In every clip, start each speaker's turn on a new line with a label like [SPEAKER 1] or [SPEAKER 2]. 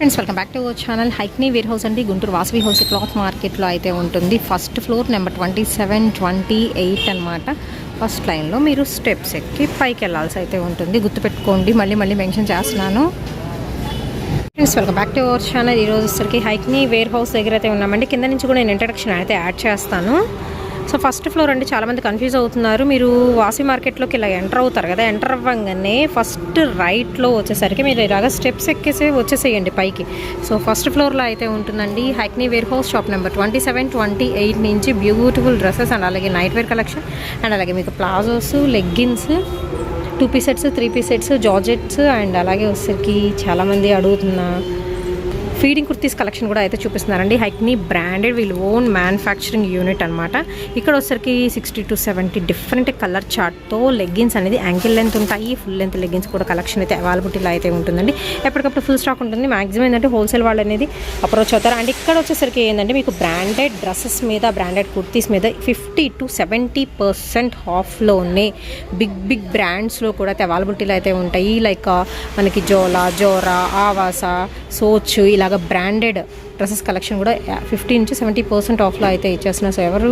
[SPEAKER 1] Friends welcome back to our channel. హైక్నీ warehouse అండి, Guntur Vasavi house cloth మార్కెట్లో అయితే ఉంటుంది. ఫస్ట్ ఫ్లోర్ నెంబర్ 27, 28 అనమాట. ఫస్ట్ లైన్లో మీరు స్టెప్స్ ఎక్కి పైకి వెళ్ళాల్సి అయితే ఉంటుంది. గుర్తుపెట్టుకోండి, మళ్ళీ మెన్షన్ చేస్తున్నాను. Friends welcome back to our channel. ఈరోజు వచ్చరికి హైక్నీ వేర్ హౌస్ దగ్గర అయితే ఉన్నామండి. కింద నుంచి కూడా నేను ఇంట్రడక్షన్ అయితే యాడ్ చేస్తాను. సో ఫస్ట్ ఫ్లోర్ అండి, చాలామంది కన్ఫ్యూజ్ అవుతున్నారు. మీరు వాసవి మార్కెట్లోకి ఇలా ఎంటర్ అవుతారు కదా, ఎంటర్ అవ్వగానే ఫస్ట్ రైట్లో వచ్చేసరికి మీరు ఇలాగా స్టెప్స్ ఎక్కేసి వచ్చేసేయండి పైకి. సో ఫస్ట్ ఫ్లోర్లో అయితే ఉంటుందండి హైక్నీ వేర్ హౌస్, షాప్ నెంబర్ 27, 28 నుంచి బ్యూటిఫుల్ డ్రెస్సెస్ అండ్ అలాగే నైట్ వేర్ కలెక్షన్ అండ్ అలాగే మీకు palazzos, leggings, 2 piece sets, 3 piece sets, georgettes and అలాగే వచ్చేసరికి చాలామంది అడుగుతున్న ఫీడింగ్ కుర్తీస్ కలెక్షన్ కూడా అయితే చూపిస్తున్నారండి. హైక్నీ బ్రాండెడ్, వీళ్ళు ఓన్ మ్యానుఫ్యాక్చరింగ్ యూనిట్ అనమాట. ఇక్కడ వచ్చేసరికి 60 to 70 డిఫరెంట్ కలర్ చార్ట్తో లెగ్గిన్స్ అనేది యాంకిల్ లెంత్ ఉంటాయి, ఫుల్ లెంత్ లెగ్గిన్స్ కూడా కలెక్షన్ అయితే అవైలబిలిటీలో అయితే ఉంటుందండి. ఎప్పటికప్పుడు ఫుల్ స్టాక్ ఉంటుంది. మ్యాక్సిమం ఏంటంటే హోల్సేల్ వాళ్ళు అనేది అప్రోచ్ అవుతారు. అండ్ ఇక్కడ వచ్చేసరికి ఏంటంటే మీకు బ్రాండెడ్ డ్రెస్సెస్ మీద, బ్రాండెడ్ కుర్తీస్ మీద 50 to 70% ఆఫ్లో ఉన్నాయి. బిగ్ బ్రాండ్స్లో కూడా అయితే అవైలబిలిటీలో అయితే ఉంటాయి. లైక్ మనకి జోరా, ఆవాసా, సోచ్ ఇలా బ్రాండెడ్ డ్రెస్సెస్ కలెక్షన్ కూడా 50 నుంచి 70% ఆఫ్లో అయితే ఇచ్చేస్తున్నారు. సో ఎవరు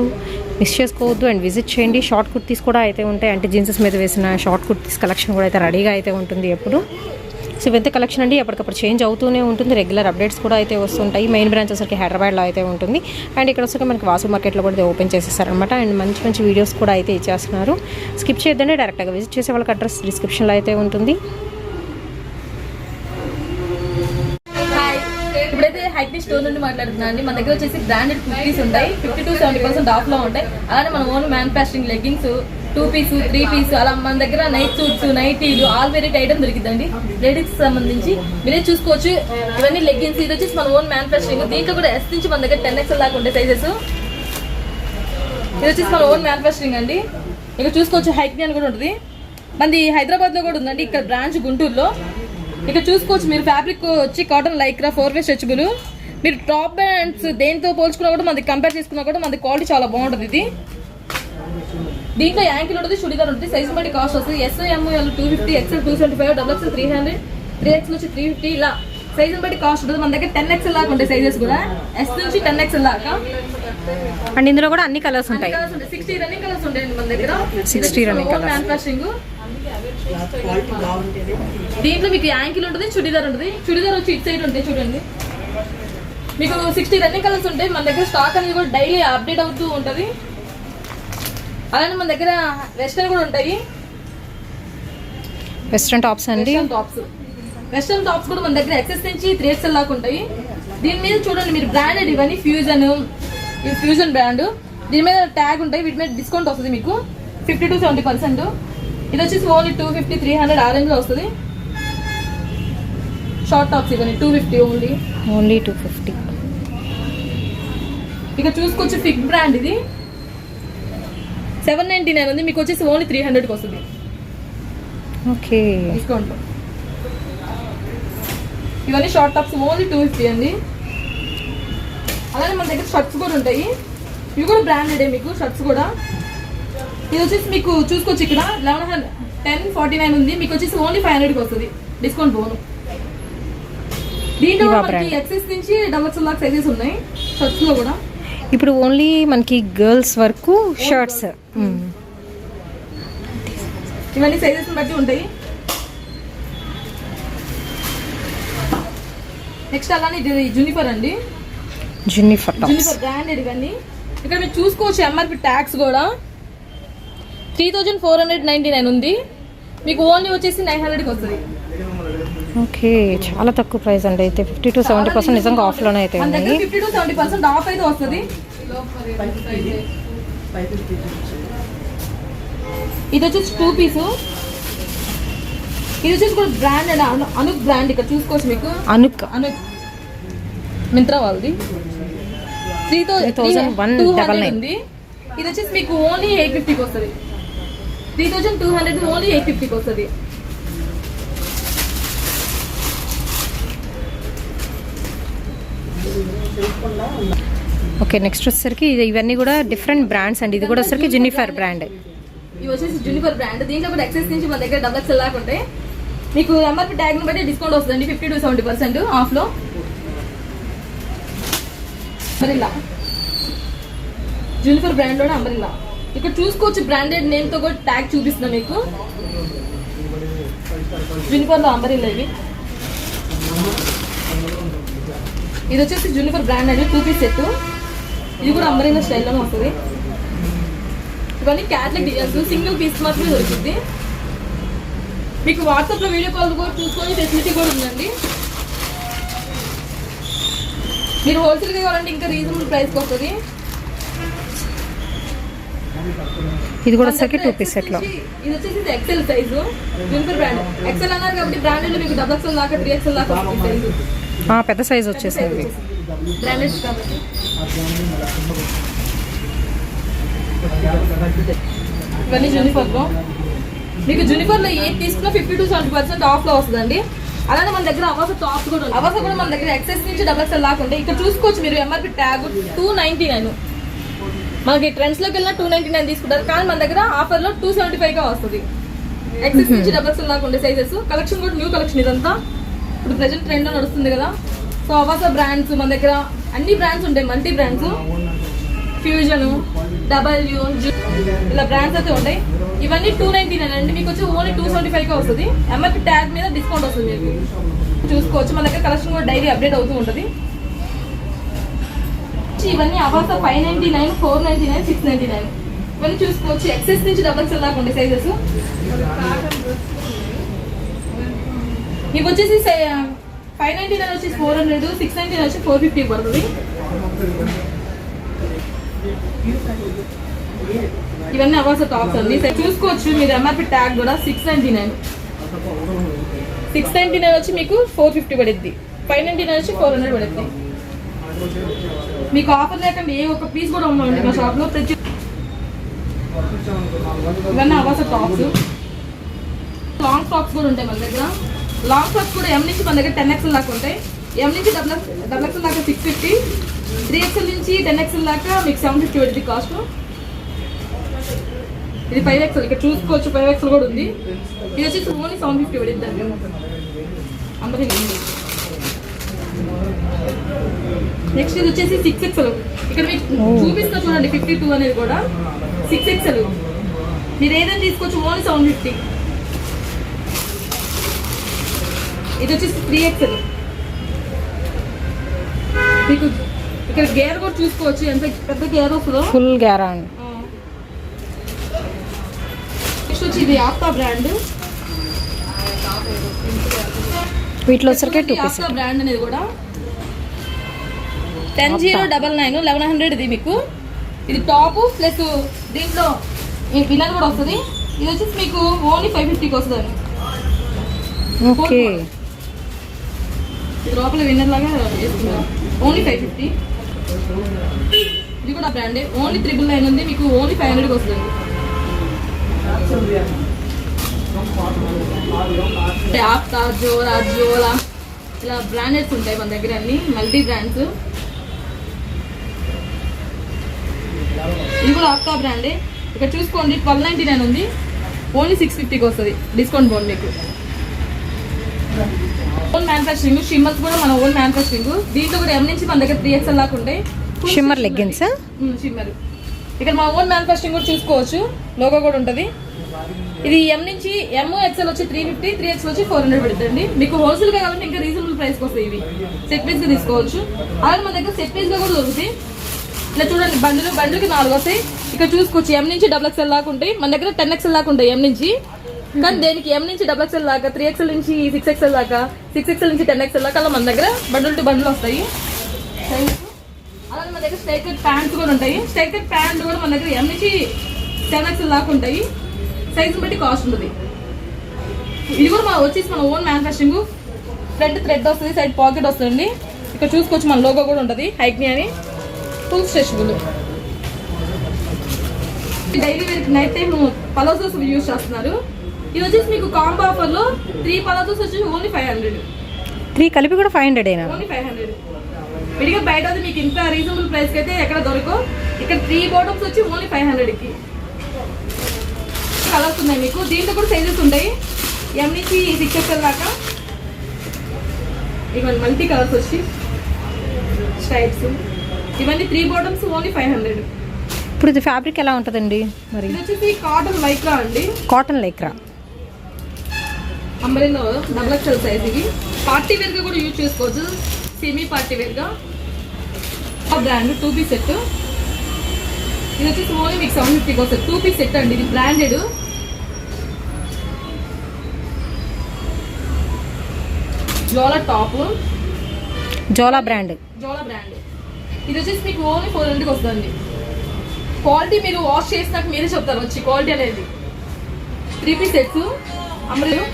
[SPEAKER 1] మిస్ చేసుకోవద్దు అండ్ విజిట్ చేయండి. షార్ట్ కుర్తీస్ కూడా అయితే ఉంటాయి, అంటే జీన్సెస్ మీద వేసిన షార్ట్ కుర్తీస్ కలెక్షన్ కూడా అయితే రెడీగా అయితే ఉంటుంది ఎప్పుడు. సో ఇవంత కలెక్షన్ అండి ఎప్పటికప్పుడు చేంజ్ అవుతూనే ఉంటుంది. రెగ్యులర్ అప్డేట్స్ కూడా అయితే వస్తుంటాయి. మెయిన్ బ్రాంచ్ వచ్చరికి హైదరాబాద్లో అయితే ఉంటుంది. అండ్ ఇక్కడ వచ్చరికి మనకి వాసు మార్కెట్లో కూడా ఓపెన్ చేసేస్తారనమాట. అండ్ మంచి వీడియోస్ కూడా అయితే ఇచ్చేస్తున్నారు. స్కిప్ చేయొద్దండి, డైరెక్ట్గా విజిట్ చేసే వాళ్ళకి అడ్రస్ డిస్క్రిప్షన్లో అయితే ఉంటుంది.
[SPEAKER 2] ఇప్పుడైతే హైక్నీ స్టోర్ నుండి మాట్లాడుతున్నాను. మన దగ్గర వచ్చేసి బ్రాండెడ్ కుర్తీస్ ఉంటాయి, 50 to 70% ఆఫ్ లో ఉంటాయి. అలానే మన own manufacturing leggings, 2 piece, 3 piece, అలా మన దగ్గర నైట్ సూట్స్, నైటీలు, ఆల్ వెరైటీ ఐటమ్ దొరికిందండి. లేడీస్ సంబంధించి మీరే చూసుకోవచ్చు. ఇవన్నీ లెగ్గిన్స్, ఇది వచ్చేసి మన ఓన్ మ్యానుఫ్యాక్చరింగ్. దీంట్లో కూడా S నుంచి మన దగ్గర 10XL దాకా ఉంటాయి సైజెస్. ఇది వచ్చేసి మన ఓన్ మ్యానుఫ్యాక్చరింగ్ అండి. ఇక్కడ చూసుకోవచ్చు హైక్నీ అని కూడా ఉంటుంది. మనది హైదరాబాద్ లో కూడా ఉందండి, ఇక్కడ బ్రాంచ్ గుంటూరులో. ఇక్కడ చూసుకోవచ్చు మీరు, ఫ్యాబ్రిక్ వచ్చి కాటన్ లైక్రా 4-way స్ట్రెచబుల్. మీరు టాప్ బ్రాండ్స్ దేంతో పోల్చుకున్నా కూడా మనకి కంపేర్ చేసుకున్నా కూడా మనకి క్వాలిటీ చాలా బాగుంటుంది. ఇది దీంట్లో యాంకిల్ ఉంటుంది, చుడిదార్ ఉంటుంది. సైజ్ బట్టి కాస్ట్ వస్తుంది. SML 250, XL 275, XXL 300, 3XL వచ్చి 350. ఇలా సైజ్ బట్టి కాస్ట్ ఉంటుంది. మన దగ్గర 10XL దాకా ఉంటాయి సైజెస్ కూడా, S నుంచి 10XL దాకా.
[SPEAKER 1] అండ్ ఇందులో కూడా అన్ని కలర్స్ ఉంటాయి.
[SPEAKER 2] 60 రన్నింగ్ కలర్స్ ఉంటాయండి మన దగ్గర.
[SPEAKER 1] 60 రన్నింగ్ కలర్స్
[SPEAKER 2] మ్యానుఫ్యాక్చరింగ్. దీంట్లో మీకు యాంకిల్ ఉంటుంది, చుడిదార్ ఉంటుంది. చుడిదార్ వచ్చి ఇటు సైడ్ ఉంటాయి చూడండి. మీకు 60 రన్నింగ్ కలర్స్ ఉంటాయి. మన దగ్గర స్టాక్ అనేది కూడా డైలీ అప్డేట్ అవుతూ ఉంటుంది. అలానే మన దగ్గర వెస్టర్న్ కూడా ఉంటాయి.
[SPEAKER 1] వెస్టర్న్ టాప్స్ అండి,
[SPEAKER 2] వెస్టర్న్ టాప్స్ కూడా మన దగ్గర XS నుంచి 3XL దాకా ఉంటాయి. దీని మీద చూడండి మీరు, బ్రాండెడ్ ఇవన్నీ ఫ్యూజన్, ఇది ఫ్యూజన్ బ్రాండ్. దీని మీద ట్యాగ్ ఉంటాయి. వీటి మీద డిస్కౌంట్ వస్తుంది మీకు 50 to 70%. ఇది వచ్చేసి ఓన్లీ 250, 300 ఆరెంజ్ లో వస్తుంది. షార్ట్ టాప్స్ ఇవన్నీ 250 ఓన్లీ 250. ఇక చూసుకోవచ్చు ఫిగ్ బ్రాండ్, ఇది 799 ఉంది. మీకు వచ్చేసి ఓన్లీ 300కి వస్తుంది.
[SPEAKER 1] Okay,
[SPEAKER 2] discount. ఇవన్నీ షార్ట్ టాప్స్ ఓన్లీ 250 అండి. అలానే మన దగ్గర షర్ట్స్ కూడా ఉంటాయి. ఇవి కూడా బ్రాండెడే మీకు షర్ట్స్ కూడా. ఇది వచ్చేసి మీకు చూసుకోవచ్చు ఇక్కడ 1049 ఉంది. మీకు వచ్చేసి ఓన్లీ 500కి వస్తుంది డిస్కౌంట్ పోను. దీంట్లో మనకి XS నుంచి XXL దాకా సైజెస్ ఉన్నాయి షర్ట్స్ లో కూడా.
[SPEAKER 1] ఇప్పుడు ఓన్లీ మనకి గర్ల్స్ వరకు షర్ట్స్,
[SPEAKER 2] ఇవన్నీ సైజెస్ బట్టి ఉంటాయి. నెక్స్ట్ అలానే ఇది జూనిఫర్ అండి,
[SPEAKER 1] జూనిఫర్
[SPEAKER 2] బ్రాండెడ్. ఇవన్నీ ఇక్కడ మీరు చూసుకోవచ్చు. MRP ట్యాక్స్ కూడా 3499 ఉంది. మీకు ఓన్లీ వచ్చేసి 900కి వస్తుంది.
[SPEAKER 1] ఓకే, చాలా తక్కువ ప్రైస్ అండి. అయితే 50 to 70% నిజంగా ఆఫ్ లోనే అయితే ఉంది.
[SPEAKER 2] 50 to 70% ఆఫ్ అయితే వస్తుంది. ఇది వచ్చేసి 2 పీస్. ఇది వచ్చేసి కూడా బ్రాండ్ అండి, అనుక్ బ్రాండ్. ఇక్కడ చూసుకోవచ్చు మీకు, అనుక్ మింత్రా వాళ్ళది 3199 ఉంది. ఇది వచ్చేసి మీకు ఓన్లీ 850కి వస్తుంది. 3200 ఓన్లీ 850కి వస్తుంది.
[SPEAKER 1] ఓకే, నెక్స్ట్ వచ్చేసరికి ఇవన్నీ కూడా డిఫరెంట్ బ్రాండ్స్ అండి. ఇది కూడా వచ్చేసరికి జూనిఫర్ బ్రాండ్.
[SPEAKER 2] ఇవి వచ్చేసి జూనిఫర్ బ్రాండ్. దీంట్లో కూడా XS నుంచి మన దగ్గర XXL దాకా ఉంటాయి. మీకు MRP ట్యాగ్ ని బట్టి డిస్కౌంట్ వస్తుందండి 50 to 70% ఆఫ్ లో. అంబ్రెల్లా జూనిఫర్ బ్రాండ్లోనే అంబ్రెల్లా. ఇక్కడ చూసుకోవచ్చు బ్రాండెడ్ నేమ్తో కూడా ట్యాగ్ చూపిస్తున్నా మీకు. జూనిఫర్లో అంబ్రెల్లా ఇది వచ్చేసి జూనిఫర్ బ్రాండ్ అండి, 2 పీస్ సెట్. ఇది కూడా అంబ్రెల్లా స్టైల్లోనే వస్తుంది. ఇవన్నీ క్యాట్లాగ్ డిజైన్స్, సింగిల్ పీస్ మాత్రమే దొరుకుతుంది. మీకు వాట్సాప్లో వీడియో కాల్ కూడా చూసుకొని ఫెసిలిటీ కూడా ఉందండి. మీరు హోల్సేల్గా కావాలంటే ఇంకా రీజనబుల్ ప్రైస్కి వస్తుంది.
[SPEAKER 1] ఇది కూడా వచ్చేసరికి 2 పీస్ సెట్లో.
[SPEAKER 2] ఇది వచ్చేసి ఎక్సెల్ సైజు, జూనిఫర్ బ్రాండ్. ఎక్సెల్ అన్నారు కాబట్టి బ్రాండెడ్ మీకు XXL దాకా 3XL దాకా వస్తుంది సైజు.
[SPEAKER 1] పెద్ద సైజ్ వచ్చేసింది
[SPEAKER 2] బ్రాండెడ్ కాబట్టి. ఇవన్నీ జూనిఫర్లో మీకు జూనిఫర్లో ఏది తీసుకున్నా 50 to 70% ఆఫ్లో వస్తుందండి. అలానే మన దగ్గర అవాస టాప్స్ కూడా ఉన్నాయి. అవాస కూడా మన దగ్గర XS నుంచి XXL దాకా ఉంటాయి. ఇక్కడ చూసుకోవచ్చు మీరు ఎంఆర్పి ట్యాగ్ 299. మనకి ట్రెండ్స్లోకి వెళ్ళినా 299 తీసుకుంటారు, కానీ మన దగ్గర ఆఫర్లో 275గా వస్తుంది. XS నుంచి XXL దాకా ఉండే సైజెస్. కలెక్షన్ కూడా న్యూ కలెక్షన్ ఇదంతా. ఇప్పుడు ప్రెజెంట్ ట్రెండ్లో నడుస్తుంది కదా. సో అవాస బ్రాండ్స్ మన దగ్గర అన్ని బ్రాండ్స్ ఉంటాయి, మల్టీ బ్రాండ్స్, ఫ్యూజన్, డబ్ల్యూ, ఇలా బ్రాండ్స్ అయితే ఉంటాయి. ఇవన్నీ 299 అండి. మీకు వచ్చి ఓన్లీ 275గా వస్తుంది. ఎంఆర్పి ట్యాగ్ మీద డిస్కౌంట్ వస్తుంది. మీకు చూసుకోవచ్చు మన దగ్గర కలెక్షన్ కూడా డైలీ అప్డేట్ అవుతూ ఉంటుంది. ఇవన్నీ అవాస 599, 499, 699 ఇవన్నీ చూసుకోవచ్చు. XS నుంచి XXL దాకా ఉండే సైజెస్. మీకు వచ్చేసి 599 వచ్చేసి 400, 699 వచ్చి 450 పడుతుంది. ఇవన్నీ అవాస టాప్స్ అండి. చూసుకోవచ్చు మీరు ఎంఆర్పి ట్యాగ్ కూడా 699. 699 వచ్చి మీకు 450 పడుద్ది. 599 వచ్చి 400 పడుద్ది. మీకు ఆఫర్ లేకుండా ఏ ఒక్క పీస్ కూడా ఉందండి మా షాప్లో. ఇవన్నీ అవాస టాప్స్. లాంగ్ ఫ్రాక్స్ కూడా ఉంటాయి మన దగ్గర. లాంగ్ ఫ్రాక్స్ కూడా M నుంచి మన దగ్గర 10XL దాకా ఉంటాయి. M నుంచి XXL దాకా 650, 3XL నుంచి 10XL దాకా మీకు 750 పడుతుంది కాస్ట్. ఇది 5XL. ఇక్కడ చూసుకోవచ్చు 5XL కూడా ఉంది. ఇది వచ్చేసి ఓన్లీ 750 పడుతుంది అండి. అందరూ నెక్స్ట్ ఇది వచ్చేసి 6XL. ఇక్కడ మీకు చూపిస్తా చూడండి, 52 అనేది కూడా 6XL. మీరు ఏదైనా తీసుకోవచ్చు ఓన్లీ 750. ఇది వచ్చేసి 3XL. మీకు ఇక్కడ గేర్ కూడా చూసుకోవచ్చు ఎంత పెద్ద గేర్ వస్తుందో.
[SPEAKER 1] ఫుల్ గేర్ అండి.
[SPEAKER 2] నెక్స్ట్ వచ్చి ఇది ఆఫ్తా బ్రాండ్.
[SPEAKER 1] వీటిలో వచ్చరికి 2 పీస్
[SPEAKER 2] బ్రాండ్ అనేది కూడా 10099, 1100 ఇది మీకు. ఇది టాప్ ప్లస్ దీంట్లో విన్నర్ కూడా వస్తుంది. ఇది వచ్చేసి మీకు ఓన్లీ 550కి వస్తుంది.
[SPEAKER 1] ఓకే,
[SPEAKER 2] ఇది లోపల విన్నర్ లాగా వేసుకున్నాం. ఓన్లీ 550. ఇది కూడా బ్రాండే. ఓన్లీ 999 ఉంది. మీకు ఓన్లీ 500కి వస్తుంది. ఆఫ్తా, జోరా, జోలా ఇలా బ్రాండెడ్స్ ఉంటాయి మన దగ్గర అన్ని మల్టీ బ్రాండ్స్. ఇది కూడా ఆఫ్తా బ్రాండే. ఇక్కడ చూసుకోండి 1299 ఉంది. ఓన్లీ 650కి వస్తుంది డిస్కౌంట్ బోన్ మీకు. Own manufacturing. షిమ్మర్స్ కూడా మన ఓన్ మ్యానుఫ్యాక్చరింగ్. దీంట్లో కూడా M నుంచి మన దగ్గర 3XL దాకా ఉంటాయి.
[SPEAKER 1] Shimmer leggings.
[SPEAKER 2] షిమ్మర్ ఇక్కడ మా ఓన్ మ్యానుఫ్యాక్చరింగ్ కూడా చూసుకోవచ్చు. లోగో కూడా ఉంటుంది. ఇది M నుంచి XL వచ్చి 350, 3XL వచ్చి 400 పడుతుంది. మీకు హోల్సేల్ గా కావాలంటే ఇంకా రీజనబుల్ ప్రైస్కి వస్తాయి. ఇవి సెట్ పీస్ గా తీసుకోవచ్చు. అలాగే మన దగ్గర సెట్ పీస్ గా కూడా దొరుకుతాయి. ఇలా చూడండి, బండ్లకి 4 వస్తాయి. ఇక్కడ చూసుకోవచ్చు M నుంచి XXL దాకా ఉంటాయి. మన దగ్గర 10XL దాకా ఉంటాయి M నుంచి. కానీ దేనికి M నుంచి XXL దాకా, 3XL నుంచి 6XL దాకా, 6XL నుంచి 10XL దాకా అలా మన దగ్గర బండ్లు టు బండ్లు వస్తాయి. అలాగే మన దగ్గర స్ట్రైట్ కట్ ప్యాంట్స్ కూడా ఉంటాయి. స్ట్రైట్ కట్ ప్యాంట్ కూడా మన దగ్గర M నుంచి 10XL దాకా ఉంటాయి. సైజు బట్టి కాస్ట్ ఉంటుంది. ఇది కూడా వచ్చేసి మన ఓన్ మ్యానుఫ్యాక్చరింగ్. ఫ్రంట్ థ్రెడ్ వస్తుంది, సైడ్ పాకెట్ వస్తుంది. ఇక్కడ చూసుకోవచ్చు మన లోగో కూడా ఉంటుంది, హైక్ని అని. Full stretchable. Daily wear night time palazzos use చేస్తున్నారు. ఇది వచ్చేసి మీకు కాంబో ఆఫర్ లో 3 పలాజోస్ వచ్చేసి ఓన్లీ 500.
[SPEAKER 1] 3 కలిపి కూడా 500
[SPEAKER 2] ఓన్లీ 500. విడిగా బయట మీకు ఇంత రీజనబుల్ ప్రైస్ కి అయితే ఎక్కడ దొరకవు. ఇక్కడ 3 బాటమ్స్ వచ్చి ఓన్లీ 500కి. కలర్స్ ఉన్నాయి మీకు. దీంట్లో కూడా సైజెస్ ఉంటాయి. M నుంచి 6XL దాకా. ఇవన్నీ మల్టీ కలర్స్ వచ్చి స్ట్రైప్స్. ఇవన్నీ 3 బాటమ్స్ ఓన్లీ 500.
[SPEAKER 1] ఇప్పుడు ఇది ఫ్యాబ్రిక్ ఎలా ఉంటుందండి మరి?
[SPEAKER 2] ఇది వచ్చేసి కాటన్ మైక్రా అండి,
[SPEAKER 1] cotton lycra.
[SPEAKER 2] Umbrella double XL size. ఇది పార్టీ వేర్ గా కూడా యూజ్ చేసుకోవచ్చు, సెమీ పార్టీ వేర్ గా. Brand 2 piece set. ఇది వచ్చేసి ఓన్లీ మీకు 750 వస్తుంది. 2 పీస్ సెట్ అండి, ఇది బ్రాండెడ్. జోలా టాప్,
[SPEAKER 1] జోలా బ్రాండ్.
[SPEAKER 2] ఇది వచ్చేసి మీకు ఓన్లీ 400 వస్తుంది. క్వాలిటీ మీరు వాష్ చేసినాక మీరే చెప్తారు వచ్చి క్వాలిటీ అనేది. 3 పీస్ సెట్స్ అంబ్రెల్లా.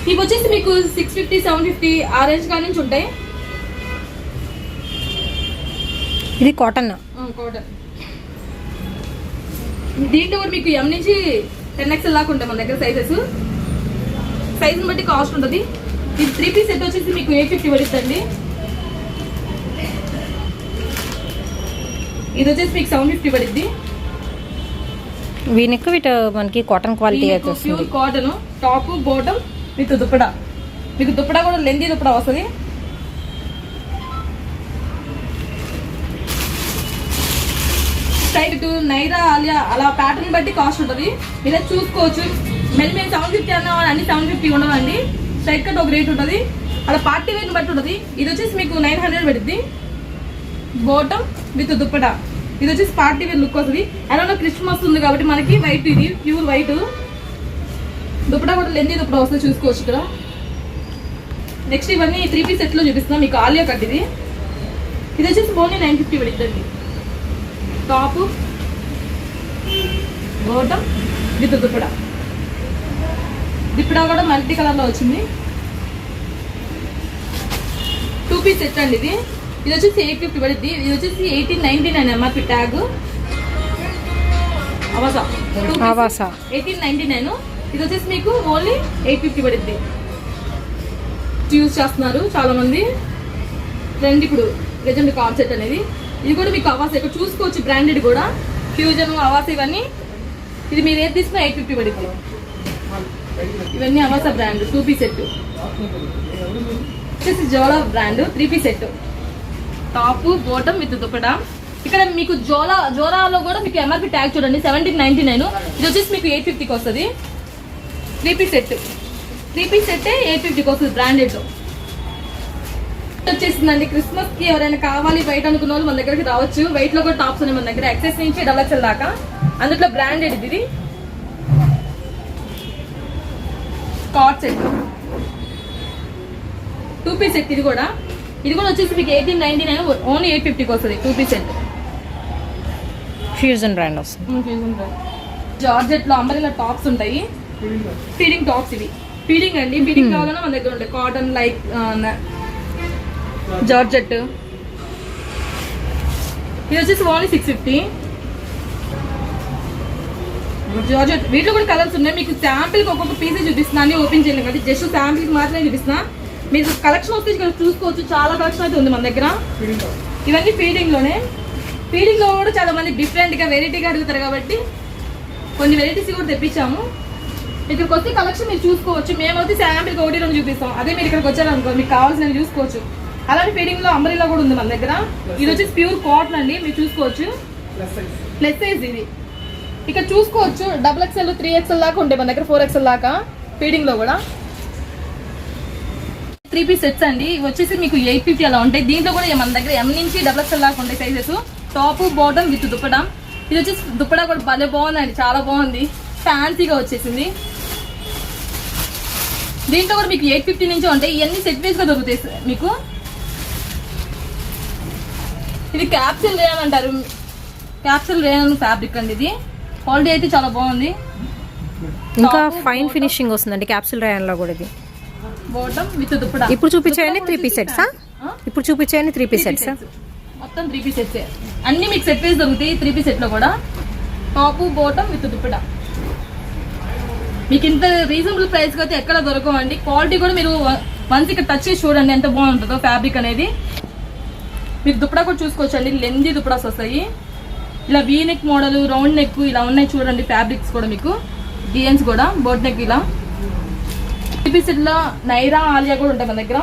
[SPEAKER 2] ఇవి వచ్చేసి మీకు 650, 750 ఆ రేంజ్ కా నుంచి ఉంటాయి.
[SPEAKER 1] ఇది కాటన్.
[SPEAKER 2] కాటన్. దీంట్లో కూడా మీకు M నుంచి 10XL దాకా ఉంటాయి మన దగ్గర సైజెస్. సైజుని బట్టి కాస్ట్ ఉంటుంది. ఇది 3 పీస్ సెట్ వచ్చేసి మీకు 850 పడుతుందండి. ఇది వచ్చేసి మీకు 750 పడుద్ది.
[SPEAKER 1] వీనెక్ వీటి మనకి కాటన్ క్వాలిటీ అయితే వస్తుంది.
[SPEAKER 2] Pure cotton, top bottom with dupatta. మీకు దుప్పడా కూడా లెందీ దుప్పడా వస్తుంది. స్ట్రైట్ నైరా ఆలియా అలా ప్యాటర్న్ బట్టి కాస్ట్ ఉంటుంది. ఇలా చూసుకోవచ్చు. మేము 750 అన్నా అన్ని 750 ఉండవండి. స్ట్రైట్ కట్ ఒక రేట్ ఉంటుంది, అలా పార్టీ వేర్ బట్టి ఉంటుంది. ఇది వచ్చేసి మీకు 900 పడుద్ది. Bottom with dupatta. ఇది వచ్చేసి పార్టీ వేర్ లుక్ వస్తుంది. అలా క్రిస్మస్ ఉంది కాబట్టి మనకి వైట్, ఇది ప్యూర్ వైట్. దుప్పడా కూడా లెందీ దుప్పడా వస్తుంది, చూసుకోవచ్చు ఇక్కడ. నెక్స్ట్ ఇవన్నీ 3 పీస్ సెట్లో చూపిస్తున్నాం మీకు. ఆలియా కట్ ఇది. ఇది వచ్చేసి only 950 పడుద్దండి. Top bottom with dupatta. Dupatta కూడా మల్టీ కలర్ లో వచ్చింది. 2 పీస్ సెట్ అండి ఇది. ఇది వచ్చేసి 850 పడుద్ది. ఇది వచ్చేసి 1899 ఎంఆర్పి ట్యాగ్. అవాసా 1899. ఇది వచ్చేసి మీకు ఓన్లీ 850 పడుద్ది. యూజ్ చేస్తున్నారు చాలా మంది ట్రెండ్ ఇప్పుడు ప్రజెంట్ కాన్సెప్ట్ అనేది. ఇది కూడా మీకు అవాసా ఇక్కడ చూసుకోవచ్చు. బ్రాండెడ్ కూడా ఫ్యూజన్ అవాసా ఇవన్నీ. ఇది మీరు ఏది తీసుకున్నా 850 పడుతుంది. ఇవన్నీ అవాసా బ్రాండ్ 2 పీస్ సెట్. వచ్చేసి జోలా brand 3 piece set. Top bottom with dupatta. ఇక్కడ మీకు జోరాలో కూడా మీకు ఎంఆర్పి ట్యాగ్ చూడండి 1799. ఇది వచ్చేసి మీకు 850కి వస్తుంది. 3 పీస్ సెట్. 3 పీస్ సెట్ 850కి వస్తుంది బ్రాండెడ్ లో వచ్చేసిందండి. క్రిస్మస్ కి ఎవరైనా కావాలి బయట అనుకున్న వాళ్ళు మన దగ్గరికి రావచ్చు. వైట్ లో కూడా టాప్స్ ఉన్నాయి మన దగ్గర, XS నుంచి XL దాకా. అందులో బ్రాండెడ్ ఇది. స్కాట్ సెట్ 2 పీస్ సెట్. ఇది కూడా వచ్చేసి మీకు 1899, ఓన్లీ 850కి వస్తుంది 2 పీస్ సెట్.
[SPEAKER 1] ఫ్యూజన్ బ్రాండ్ వస్తుంది.
[SPEAKER 2] జార్జెట్ లో అంబ్రెల్లా టాప్స్ ఉంటాయి. ఫీడింగ్ టాప్స్ ఇవి. ఫీడింగ్ అండి, ఫీడింగ్ కావాలన్నా మన దగ్గర ఉంటాయి. Cotton like georgette. ఇది వచ్చేసి ఓన్లీ 650. జార్జెట్ వీటిలో కూడా కలర్స్ ఉన్నాయి. మీకు శాంపిల్ ఒక్కొక్క పీసే చూపిస్తున్నా, అన్ని ఓపెన్ చేయలేదు కాబట్టి జస్ట్ శాంపిల్ మాత్రమే చూపిస్తున్నా. మీరు కలెక్షన్ వస్తే ఇక్కడ చూసుకోవచ్చు. చాలా కలెక్షన్ అయితే ఉంది మన దగ్గర. ఇవన్నీ ఫీడింగ్ లోనే. ఫీడింగ్ లో కూడా చాలా మంది డిఫరెంట్ గా వెరైటీగా అడుగుతారు కాబట్టి కొన్ని వెరైటీస్ కూడా తెప్పించాము. ఇక్కడికి వస్తే కలెక్షన్ మీరు చూసుకోవచ్చు. మేమైతే శాంపిల్ 1-2 చూపిస్తాం. అదే మీరు ఇక్కడికి వచ్చారనుకో మీకు కావాల్సినవి చూసుకోవచ్చు. అలాంటి ఫీడింగ్ లో అంబ్రెల్లా కూడా ఉంది మన దగ్గర. ఇది వచ్చేసి ప్యూర్ కాటన్ అండి, మీరు చూసుకోవచ్చు. ప్లస్ సైజ్ ఇది. ఇక్కడ చూసుకోవచ్చు XXL 3XL దాకా ఉంటాయి మన దగ్గర, 4XL దాకా ఫీడింగ్ లో కూడా. 3 పీస్ సెట్స్ అండి. ఇవి వచ్చేసి మీకు 850 అలా ఉంటాయి. దీంట్లో కూడా మన దగ్గర M నుంచి XXL దాకా ఉంటాయి sizes. Top bottom with dupatta. ఇది వచ్చేసి దుప్పటా కూడా భలే బాగుందండి, చాలా బాగుంది. ఫ్యాన్సీగా వచ్చేసింది. దీంట్లో కూడా మీకు 850 నుంచి ఉంటాయి. ఇవన్నీ సెట్ వైజ్ గా దొరుకుతాయి మీకు. ఇది క్యాప్సిల్ రేయన్ అంటారు. క్యాప్సిల్ రేయన్ ఫ్యాబ్రిక్ అండి. ఇది క్వాలిటీ అయితే చాలా బాగుంది.
[SPEAKER 1] ఇంకా ఫైన్ ఫినిషింగ్ వస్తుందండి క్యాప్సిల్ రేయన్ లో కూడా. ఇది
[SPEAKER 2] బాటమ్ విత్ దుప్పటా.
[SPEAKER 1] ఇప్పుడు చూపించేయండి 3 పీస్ సెట్సా? ఇప్పుడు చూపించేయండి 3 పీస్ సెట్సా?
[SPEAKER 2] మొత్తం 3 పీస్ సెట్స్ అన్ని మీకు సెట్ వైజ్ దొరుకుతాయి. 3 పీస్ సెట్ లో కూడా టాప్ బాటమ్ విత్ దుప్పటా. మీకు ఇంత రీజనబుల్ ప్రైస్ కి అయితే ఎక్కడ దొరకవండి. క్వాలిటీ కూడా మీరు వన్స్ ఇక్కడ టచ్ చేసి చూడండి ఎంత బాగుంటుందో ఫ్యాబ్రిక్ అనేది. మీరు దుప్పడా కూడా చూసుకోవచ్చండి. లెందీ దుప్పడాస్ వస్తాయి. ఇలా V neck model, round neck ఇలా ఉన్నాయి చూడండి. ఫ్యాబ్రిక్స్ కూడా మీకు డిజైన్స్ కూడా బోట్ నెక్ ఇలా. 3 పీస్ సెట్ లో నైరా ఆలియా కూడా ఉంటాయి మన దగ్గర.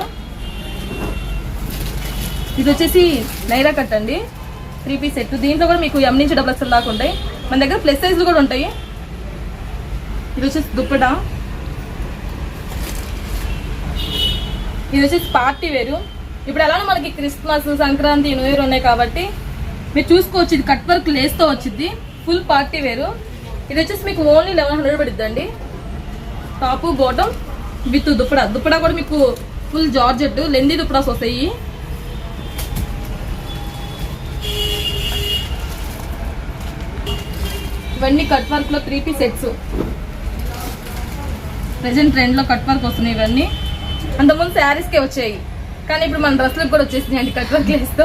[SPEAKER 2] ఇది వచ్చేసి నైరా కట్ అండి, 3 పీస్ సెట్. దీంట్లో కూడా మీకు ఎం నుంచి XXL దాకా ఉంటాయి. మన దగ్గర ప్లస్ సైజులు కూడా ఉంటాయి. ఇది వచ్చేసి దుప్పటా, ఇది వచ్చేసి పార్టీ వేరు. ఇప్పుడు ఎలానో మనకి క్రిస్మస్, సంక్రాంతి, న్యూ ఇయర్ ఉన్నాయి కాబట్టి మీరు చూసుకోవచ్చు. ఇది కట్ వర్క్ లేస్తో వచ్చింది, ఫుల్ పార్టీ వేరు. ఇది వచ్చేసి మీకు only 1100 పడుద్దండి. Top bottom with dupatta. Dupatta కూడా మీకు ఫుల్ జార్జెట్ లెందీ దుప్పడాస్ వస్తాయి. ఇవన్నీ కట్ వర్క్ లో 3 పీస్ సెట్స్. ప్రెజెంట్ ట్రెండ్ లో కట్ వర్క్ వస్తున్నాయి ఇవన్నీ. అంతకుముందు శారీస్కే వచ్చాయి, కానీ ఇప్పుడు మన డ్రెస్లకు కూడా వచ్చేసినాయి అండి కట్ వర్క్ వేస్తూ.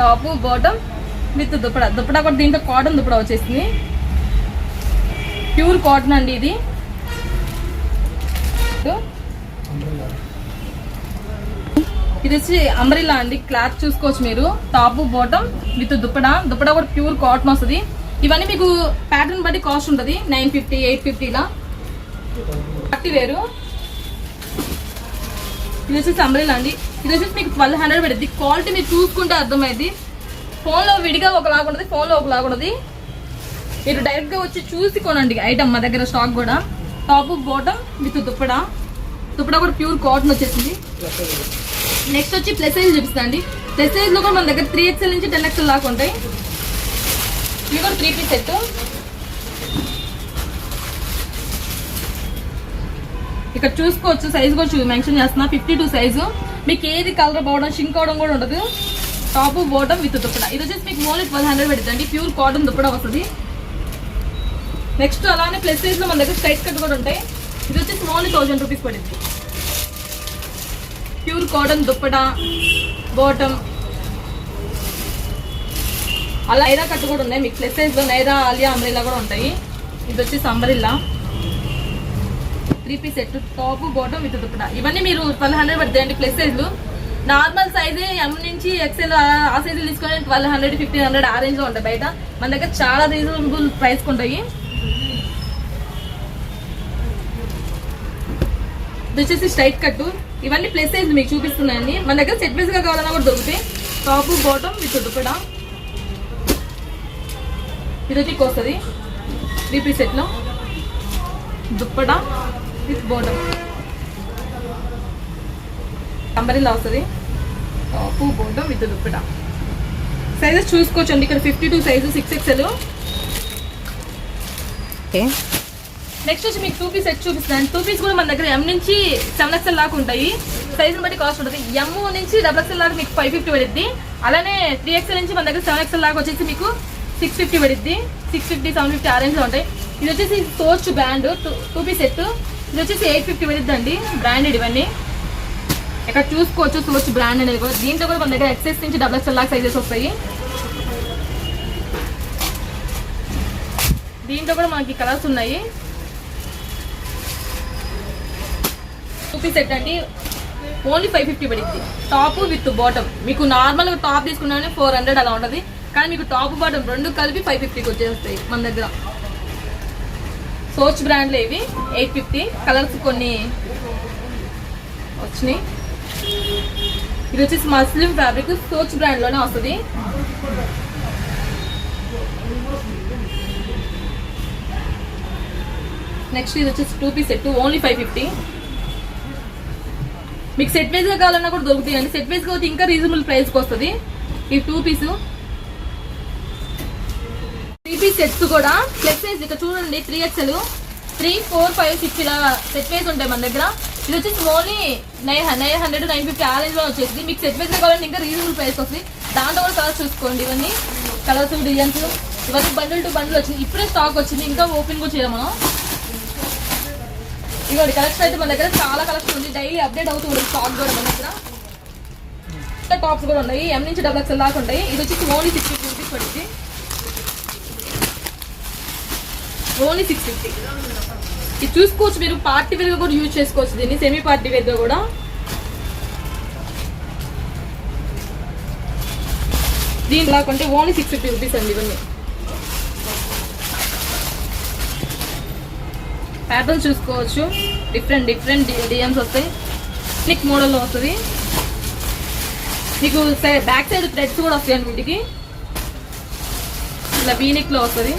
[SPEAKER 2] Top bottom with dupatta. Dupatta కూడా దీంట్లో కాటన్ దుప్పడా వచ్చేసింది, ప్యూర్ కాటన్ అండి ఇది. ఇది వచ్చి అంబ్రెల్లా అండి, క్లాత్ చూసుకోవచ్చు మీరు. Top bottom with dupatta. Dupatta కూడా ప్యూర్ కాటన్ వస్తుంది. ఇవన్నీ మీకు ప్యాటర్న్ బట్టి కాస్ట్ ఉంటుంది, 950, 850 ఇలా. పార్టీ వేరు. ఇది వచ్చేసి అంబ్రెల్లా అండి. ఇది వచ్చేసి మీకు 1200 పడుద్ది. క్వాలిటీ మీరు చూసుకుంటే అర్థమైంది. ఫోన్లో విడిగా ఒకలాగా ఉంటుంది, ఫోన్లో ఒకలాగా ఉంటుంది. మీరు డైరెక్ట్గా వచ్చి చూసి కొనండి ఐటమ్, మా దగ్గర స్టాక్ కూడా. Top bottom with dupatta. Dupatta కూడా ప్యూర్ కాటన్ వచ్చేసింది. నెక్స్ట్ వచ్చి ప్లస్ సైజ్ చూపిస్తా అండి. ప్లస్ సైజ్లో కూడా మన దగ్గర 3XL నుంచి 10XL దాకా ఉంటాయి. ఇవి కూడా 3 పీస్ సెట్. ఇక్కడ చూసుకోవచ్చు, సైజ్ కూడా మెన్షన్ చేస్తున్నా, 52 సైజు. మీకు ఏది కలర్ పోవడం, షింక్ అవడం కూడా ఉండదు. Top bottom with dupatta. ఇది వచ్చేసి మీకు ఓన్లీ 1200 పడుతుంది. ప్యూర్ కాటన్ దుప్పడా వస్తుంది. నెక్స్ట్ అలానే ప్లస్ సైజ్ లో మన దగ్గర స్ట్రైట్ కట్ కూడా ఉంటాయి. ఇది వచ్చేసి ఓన్లీ 1000 రూపీస్ పడుతుంది. Pure cotton dupatta bottom. అలా నైరా కట్ కూడా ఉన్నాయి మీకు ప్లస్ సైజ్ లో. నైరా, ఆలియా, అంబ్రెల్లా కూడా ఉంటాయి. ఇది వచ్చేసి umbrella 3 piece set. Top bottom with dupatta. ఇవన్నీ మీరు 1200 పడుతాయండి ప్లస్ సైజ్లు. నార్మల్ సైజే ఎం నుంచి XL ఆ సైజులు తీసుకొని 1200, 1500 ఆ రేంజ్ లో ఉంటాయి బయట. మన దగ్గర చాలా రీజనబుల్ ప్రైస్ ఉంటాయి. ఇది వచ్చేసి స్ట్రైట్ కట్. ఇవన్నీ ప్లస్ సైజ్ మీకు చూపిస్తున్నాయండి. మన దగ్గర సెట్ వైజ్ గా కావాలన్నా కూడా దొరుకుతాయి. Top bottom with dupatta. ఇది వచ్చి వస్తుంది 3 పీస్ సెట్ లో. Dupatta with bottom. అంబ్రెల్లా వస్తుంది. Top bottom with dupatta. Sizes చూసుకోవచ్చండి. ఇక్కడ 52 సైజు, 6XL. నెక్స్ట్ వచ్చి మీకు 2 పీస్ సెట్ చూపిస్తాను. 2 పీస్ కూడా మన దగ్గర ఎం నుంచి 7XL దాకా ఉంటాయి. సైజుని బట్టి కాస్ట్ ఉంటుంది. ఎం నుంచి XXL దాకా మీకు 550 పడుద్ది. అలానే 3XL నుంచి మన దగ్గర 7XL దాకా వచ్చేసి మీకు 650 పడుద్ది. 650, 750 ఆ రేంజ్ లో ఉంటాయి. ఇది వచ్చేసి సోచ్ బ్రాండ్ 2 పీస్ సెట్. ఇది వచ్చేసి 850 పడుద్ది అండి, బ్రాండెడ్ ఇవన్నీ. ఇక్కడ చూసుకోవచ్చు సోచ్ బ్రాండ్ అనేది కూడా. దీంట్లో కూడా మన దగ్గర XS నుంచి XXL దాకా సైజెస్ వస్తాయి. దీంట్లో కూడా మనకి కలర్స్ ఉన్నాయి. 2 పీస్ సెట్ అండి, ఓన్లీ 550 పడుద్ది. Top with bottom. మీకు నార్మల్ టాప్ తీసుకున్నా 400 అలా ఉంటుంది, కానీ మీకు టాప్ బాటమ్ రెండు కలిపి 550కి వచ్చేస్తాయి మన దగ్గర. సోచ్ బ్రాండ్లో ఇవి 850. కలర్స్ కొన్ని వచ్చినాయి. ఇది వచ్చేసి మస్లిం ఫ్యాబ్రిక్, సోచ్ బ్రాండ్ లోనే వస్తుంది. నెక్స్ట్ ఇది వచ్చేసి 2 పీస్ సెట్, ఓన్లీ 550. మీకు సెట్ వైజ్ గా కావాలన్నా కూడా దొరుకుతాయి అండి. సెట్ వైజ్ గా అయితే ఇంకా రీజనబుల్ ప్రైస్ కి వస్తుంది. ఈ 2 పీస్ 3 పీస్ సెట్స్ కూడా ప్లస్ సైజ్. ఇక్కడ చూడండి 3XL, 3, 4, 5, 6 ఇలా సెట్ వైజ్ ఉంటాయి మన దగ్గర. ఇది వచ్చేసి ఓన్లీ 900, 950 ఆ రేంజ్ లో వచ్చేసి. మీకు సెట్ వైజ్ గా కావాలంటే ఇంకా రీజనబుల్ ప్రైస్ వస్తుంది. దాంట్లో కూడా కలర్స్ చూసుకోండి. ఇవన్నీ కలర్స్, డిజైన్స్ ఇవన్నీ బండిల్ టు బండిల్ వచ్చింది. ఇప్పుడే స్టాక్ వచ్చింది, ఇంకా ఓపెన్ కూడా చేయాలి మనం. ఇవాళ కలెక్షన్ అయితే మన దగ్గర చాలా కలెక్షన్ ఉంది. డైలీ అప్డేట్ అవుతూ ఉంటుంది స్టాక్ కూడా మన దగ్గర. టాప్స్ కూడా ఉన్నాయి, ఎం నుంచి XXL దాకా ఉంటాయి. ఇది వచ్చేసి ఓన్లీ 650 రూపీస్ పడుతుంది. ఓన్లీ 650. ఇది చూసుకోవచ్చు మీరు. పార్టీ వేర్ గా కూడా యూజ్ చేసుకోవచ్చు దీన్ని, సెమీ పార్టీ వేర్ గా కూడా. దీని లాకుంటే ఓన్లీ 650 రూపీస్ అండి. ఇవన్నీ ప్యాటర్న్ చూసుకోవచ్చు. డిఫరెంట్ డిజైన్స్ వస్తాయి. నెక్ మోడల్లో వస్తుంది. మీకు బ్యాక్ సైడ్ థ్రెడ్స్ కూడా వస్తాయండి వీటికి, ఇలా వీనిక్ లో వస్తుంది.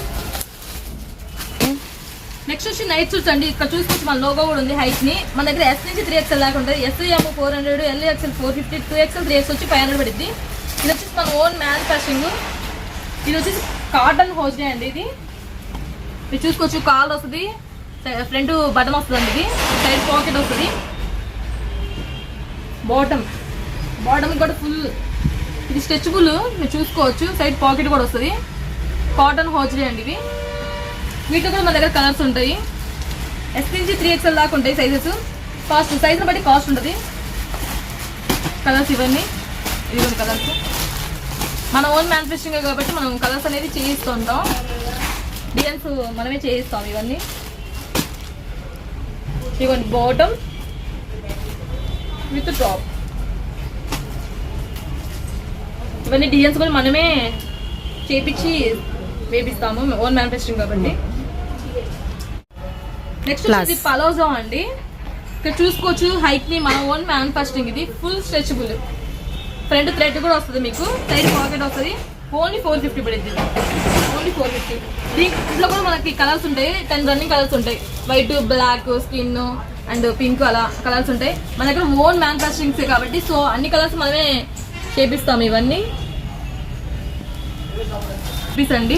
[SPEAKER 2] నెక్స్ట్ వచ్చి నైట్ సూట్స్ అండి. ఇక్కడ చూసుకోవచ్చు మన లోగో కూడా ఉంది. హైట్ ని మన దగ్గర S నుంచి 3XL దాకా ఉంటుంది. SM 400, LXL 450, 2XL 3X వచ్చి 500 పడుద్ది. ఇది వచ్చేసి మన ఓన్ మ్యానుఫ్యాక్చరింగ్. ఇది వచ్చేసి కాటన్ హోస్డే అండి. ఇది మీరు చూసుకోవచ్చు, కాల్ వస్తుంది, ఫ్రంట్ బటన్ వస్తుంది అండి, ఇది సైడ్ పాకెట్ వస్తుంది, బాటమ్ కూడా ఫుల్. ఇది స్ట్రెచబుల్, మీరు చూసుకోవచ్చు, సైడ్ పాకెట్ కూడా వస్తుంది. కాటన్ హోస్డే అండి ఇవి. వీటిలో కూడా మన దగ్గర కలర్స్ ఉంటాయి. S నుంచి 3XL దాకా ఉంటాయి సైజెస్. కాస్ట్ సైజుని బట్టి కాస్ట్ ఉంటుంది. కలర్స్ ఇవన్నీ, ఇదిగోండి కలర్స్. మన ఓన్ మ్యానుఫ్యాక్చరింగ్ కాబట్టి మనం కలర్స్ అనేది చేయిస్తూ ఉంటాం. డిజైన్స్ మనమే చేయిస్తాం. ఇవన్నీ ఇదిగోండి బాటమ్ విత్ టాప్. ఇవన్నీ డిజైన్స్ కూడా మనమే చేపించి వేపిస్తాము, ఓన్ మ్యానుఫ్యాక్చరింగ్ కాబట్టి. నెక్స్ట్ వచ్చేసి పలోజో అండి. ఇక్కడ చూసుకోవచ్చు, హైట్ ని మన ఓన్ మ్యానుఫ్యాక్చరింగ్. ఇది ఫుల్ స్ట్రెచబుల్, ఫ్రంట్ థ్రెడ్ కూడా వస్తుంది, మీకు సైడ్ పాకెట్ వస్తుంది. ఓన్లీ 450 పడింది, ఓన్లీ 450. దీంట్లో కూడా మనకి కలర్స్ ఉంటాయి, 10 రన్నింగ్ కలర్స్ ఉంటాయి. White, black, skin and pink అలా కలర్స్ ఉంటాయి. మన దగ్గర ఓన్ మ్యానుఫ్యాక్చరింగ్స్ కాబట్టి సో అన్ని కలర్స్ మనమే చేపిస్తాము. ఇవన్నీ పీస్ అండి.